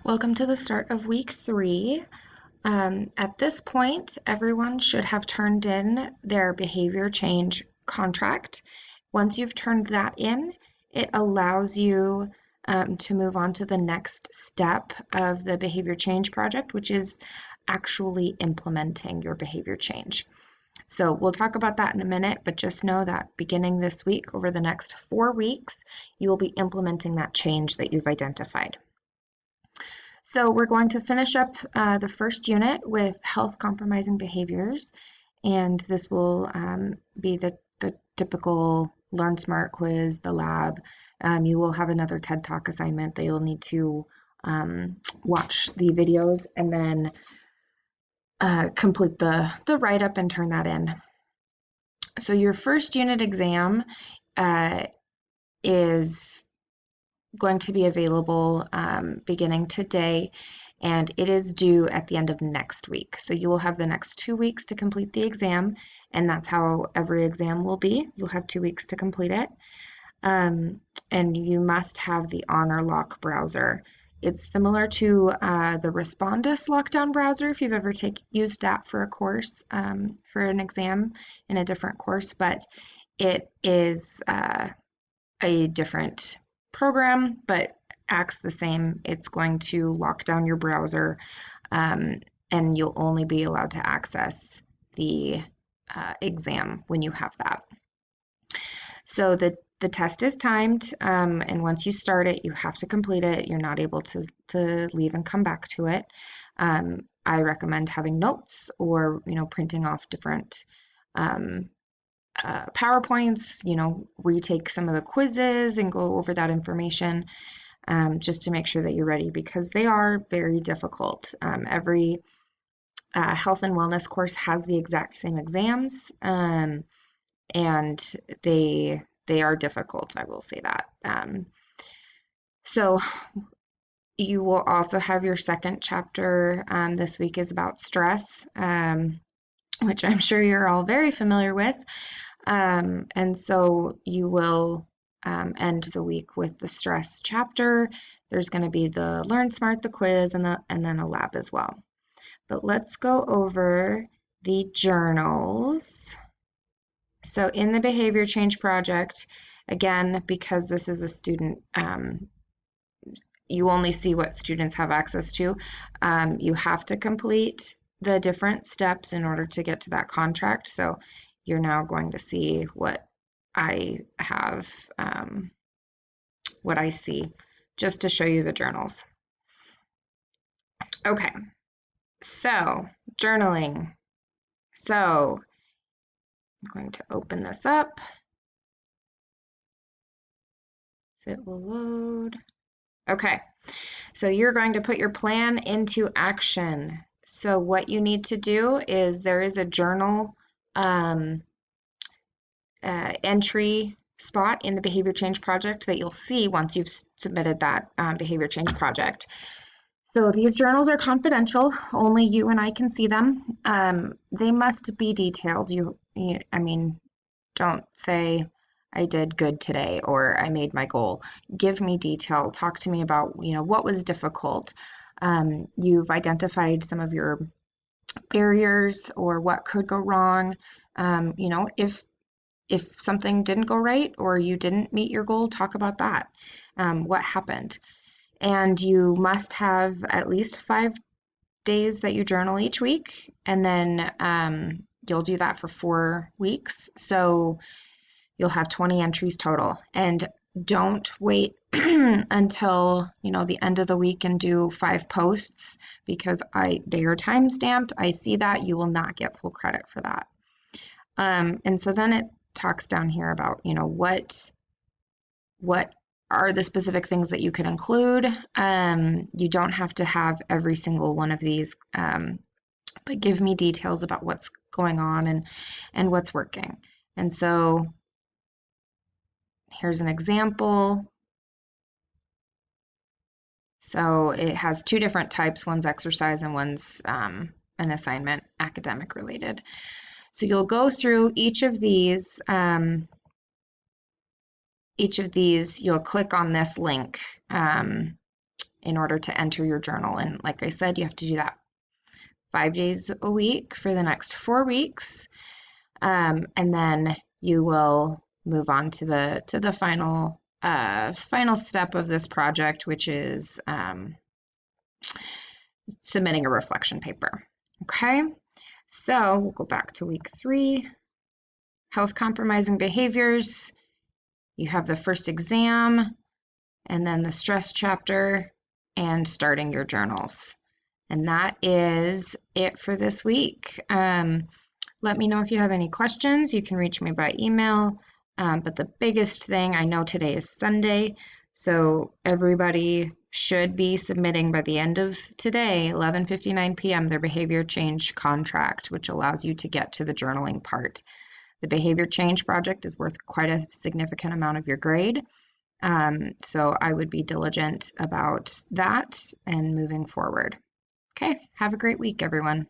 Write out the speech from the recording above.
Welcome to the start of week 3. At this point, everyone should have turned in their behavior change contract. Once you've turned that in, it allows you to move on to the next step of the behavior change project, which is actually implementing your behavior change. So we'll talk about that in a minute, but just know that beginning this week, over the next 4 weeks, you will be implementing that change that you've identified. So we're going to finish up the first unit with health compromising behaviors, and this will be the typical Learn Smart quiz, the lab. You will have another TED Talk assignment that you'll need to watch the videos and then complete the write-up and turn that in. So your first unit exam is going to be available beginning today, and it is due at the end of next week. So you will have the next 2 weeks to complete the exam, and that's how every exam will be. You'll have 2 weeks to complete it. And you must have the HonorLock browser. It's similar to the Respondus lockdown browser if you've ever used that for a course, for an exam in a different course, but it is a different program, but acts the same. It's going to lock down your browser, and you'll only be allowed to access the exam when you have that. So the test is timed, and once you start it, you have to complete it. You're not able to leave and come back to it. I recommend having notes or printing off different PowerPoints, retake some of the quizzes and go over that information just to make sure that you're ready, because they are very difficult. Every health and wellness course has the exact same exams, and they are difficult, I will say that. So you will also have your second chapter this week is about stress, which I'm sure you're all very familiar with. And so you will end the week with the stress chapter. There's going to be the Learn Smart, the quiz, and then a lab as well. But let's go over the journals. So in the behavior change project, again, because this is a student, you only see what students have access to. You have to complete the different steps in order to get to that contract. So you're now going to see what I have, what I see, just to show you the journals. Okay, so journaling. So I'm going to open this up. If it will load. Okay, so you're going to put your plan into action. So what you need to do is there is a journal entry spot in the behavior change project that you'll see once you've submitted that behavior change project. So these journals are confidential. Only you and I can see them. They must be detailed. I mean, don't say I did good today or I made my goal. Give me detail. Talk to me about, what was difficult. You've identified some of your barriers or what could go wrong. If something didn't go right or you didn't meet your goal, talk about that. What happened? And you must have at least 5 days that you journal each week, and then you'll do that for 4 weeks. So you'll have 20 entries total. And don't wait until the end of the week and do 5 posts, because they are time stamped. I see that. You will not get full credit for that. And so then it talks down here about what are the specific things that you can include. You don't have to have every single one of these, but give me details about what's going on and what's working. And so here's an example. So it has 2 different types. One's exercise and one's an assignment, academic related. So you'll go through each of these. You'll click on this link in order to enter your journal. And like I said, you have to do that 5 days a week for the next 4 weeks. And then you will move on to the final step of this project, which is submitting a reflection paper. Okay, so we'll go back to week 3. Health compromising behaviors. You have the first exam, and then the stress chapter, and starting your journals. And that is it for this week. Let me know if you have any questions. You can reach me by email. But the biggest thing, I know today is Sunday, so everybody should be submitting by the end of today, 11:59 p.m., their behavior change contract, which allows you to get to the journaling part. The behavior change project is worth quite a significant amount of your grade. So I would be diligent about that and moving forward. Okay, have a great week, everyone.